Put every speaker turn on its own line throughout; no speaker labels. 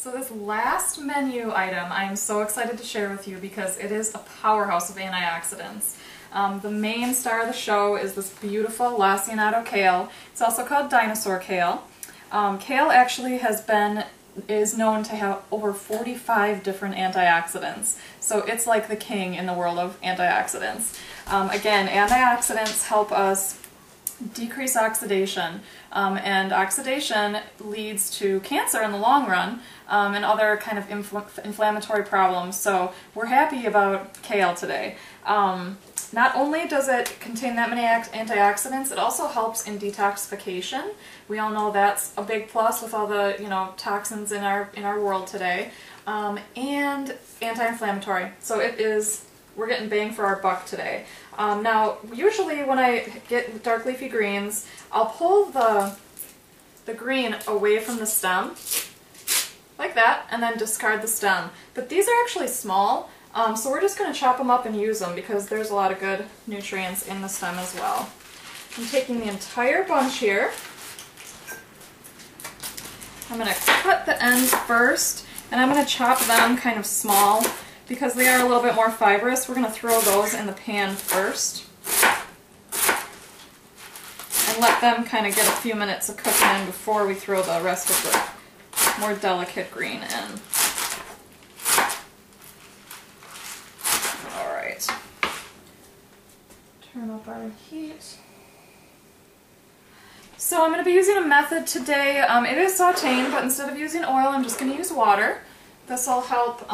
So this last menu item I am so excited to share with you because it is a powerhouse of antioxidants. The main star of the show is this beautiful lacinato kale. It's also called dinosaur kale. Kale actually is known to have over 45 different antioxidants. So it's like the king in the world of antioxidants. Again, antioxidants help us decrease oxidation, and oxidation leads to cancer in the long run and other kind of inflammatory problems. So we're happy about kale today. Not only does it contain that many antioxidants, it also helps in detoxification. We all know that's a big plus with all the toxins in our world today, and anti-inflammatory. So we're getting bang for our buck today. Now, usually when I get dark leafy greens, I'll pull the green away from the stem, like that, and then discard the stem. But these are actually small, so we're just going to chop them up and use them because there's a lot of good nutrients in the stem as well. I'm taking the entire bunch here. I'm going to cut the ends first, and I'm going to chop them kind of small. Because they are a little bit more fibrous, we're going to throw those in the pan first and let them kind of get a few minutes of cooking in before we throw the rest of the more delicate green in. Alright. Turn up our heat. So I'm going to be using a method today. It is sauteing, but instead of using oil, I'm just going to use water. This will help.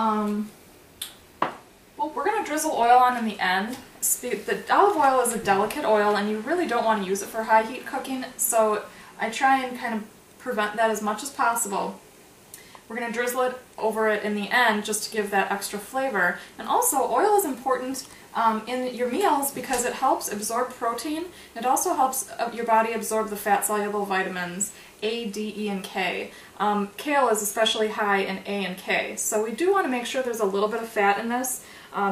Well, we're going to drizzle oil on in the end. The olive oil is a delicate oil and you really don't want to use it for high heat cooking, so I try and kind of prevent that as much as possible. We're going to drizzle it over it in the end just to give that extra flavor. And also, oil is important in your meals because it helps absorb protein. It also helps your body absorb the fat-soluble vitamins A, D, E, and K. Kale is especially high in A and K, so we do want to make sure there's a little bit of fat in this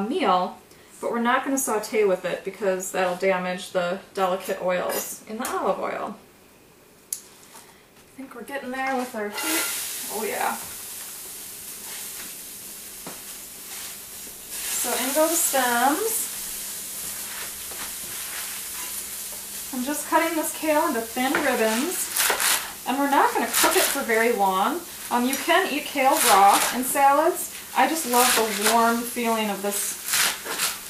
meal, but we're not going to saute with it because that'll damage the delicate oils in the olive oil. I think we're getting there with our heat. Oh yeah. So in go the stems. I'm just cutting this kale into thin ribbons, and we're not going to cook it for very long. You can eat kale raw in salads. I just love the warm feeling of this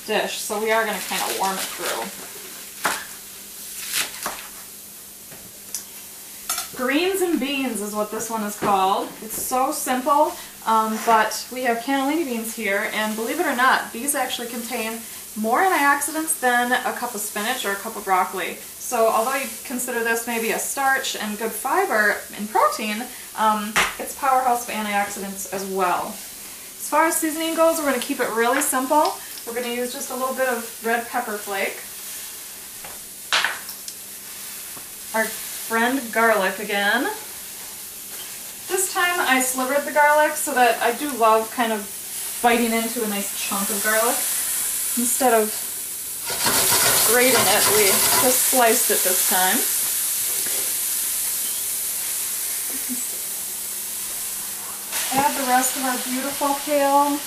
dish, so we are going to kind of warm it through. Greens and beans is what this one is called. It's so simple, but we have cannellini beans here, and believe it or not, these actually contain more antioxidants than a cup of spinach or a cup of broccoli. So although you consider this maybe a starch and good fiber and protein, it's a powerhouse of antioxidants as well. As far as seasoning goes, we're going to keep it really simple. We're going to use just a little bit of red pepper flake. Our friend garlic again. This time I slivered the garlic so that I do love kind of biting into a nice chunk of garlic. Instead of grating it, we just sliced it this time. Add the rest of our beautiful kale.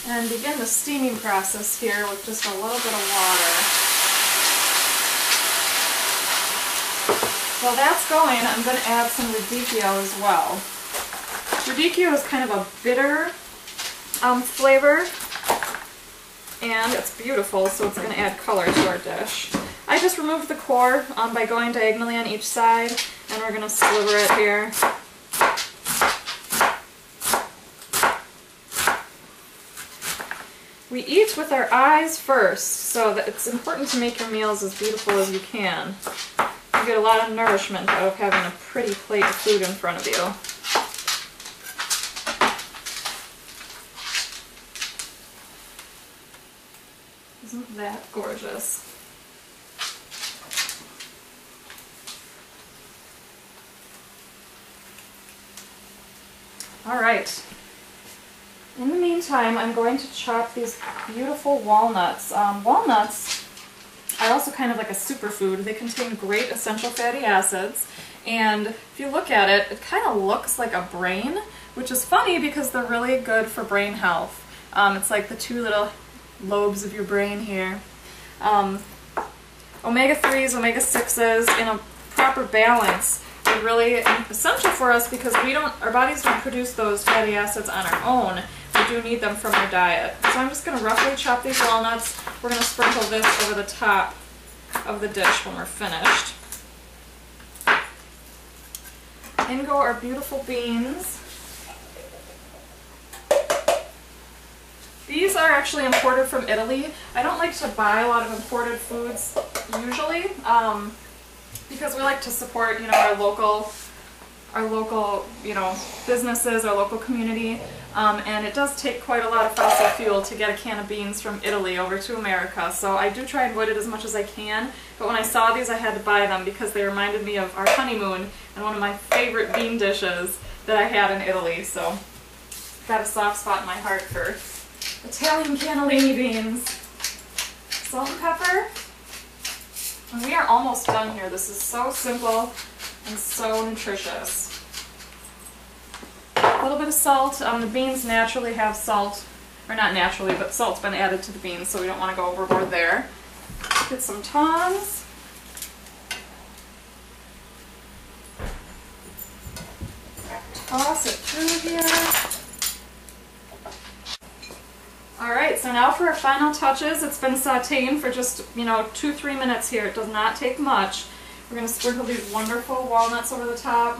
And begin the steaming process here with just a little bit of water. While that's going, I'm going to add some radicchio as well. Radicchio is kind of a bitter flavor, and it's beautiful, so it's going to add color to our dish. I just removed the core by going diagonally on each side, and we're going to sliver it here. We eat with our eyes first, so that it's important to make your meals as beautiful as you can. You get a lot of nourishment out of having a pretty plate of food in front of you. Isn't that gorgeous? All right. In the meantime, I'm going to chop these beautiful walnuts. Walnuts are also kind of like a superfood. They contain great essential fatty acids, and if you look at it, it kind of looks like a brain, which is funny because they're really good for brain health. It's like the two little lobes of your brain here. Omega-3s, omega-6s in a proper balance are really essential for us because our bodies don't produce those fatty acids on our own. We do need them from our diet. So I'm just going to roughly chop these walnuts. We're going to sprinkle this over the top of the dish when we're finished. In go our beautiful beans. These are actually imported from Italy. I don't like to buy a lot of imported foods usually because we like to support, our local, businesses, our local community. And it does take quite a lot of fossil fuel to get a can of beans from Italy over to America. So I do try and avoid it as much as I can. But when I saw these, I had to buy them because they reminded me of our honeymoon and one of my favorite bean dishes that I had in Italy. So got a soft spot in my heart for Italian cannellini beans. Salt and pepper. And we are almost done here. This is so simple and so nutritious. A little bit of salt. The beans naturally have salt, or not naturally, but salt's been added to the beans, so we don't want to go overboard there. Get some tongs. Toss it through here. Alright, so now for our final touches. It's been sauteing for just, 2-3 minutes here. It does not take much. We're going to sprinkle these wonderful walnuts over the top.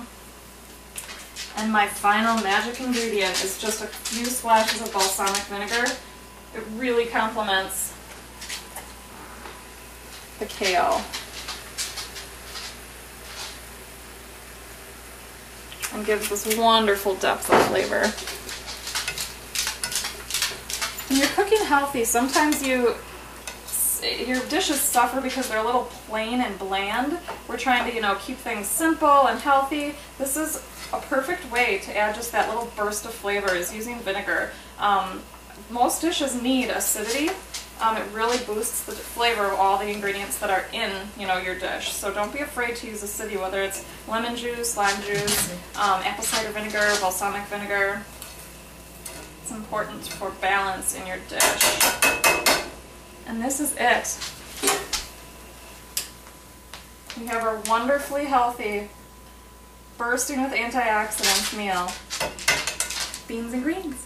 And my final magic ingredient is just a few splashes of balsamic vinegar. It really complements the kale. And gives this wonderful depth of flavor. When you're cooking healthy, sometimes your dishes suffer because they're a little plain and bland. We're trying to, keep things simple and healthy. This is a perfect way to add just that little burst of flavor is using vinegar. Most dishes need acidity. It really boosts the flavor of all the ingredients that are in, your dish. So don't be afraid to use acidity, whether it's lemon juice, lime juice, apple cider vinegar, balsamic vinegar. It's important for balance in your dish. And this is it. We have our wonderfully healthy, bursting with antioxidants meal. Beans and greens.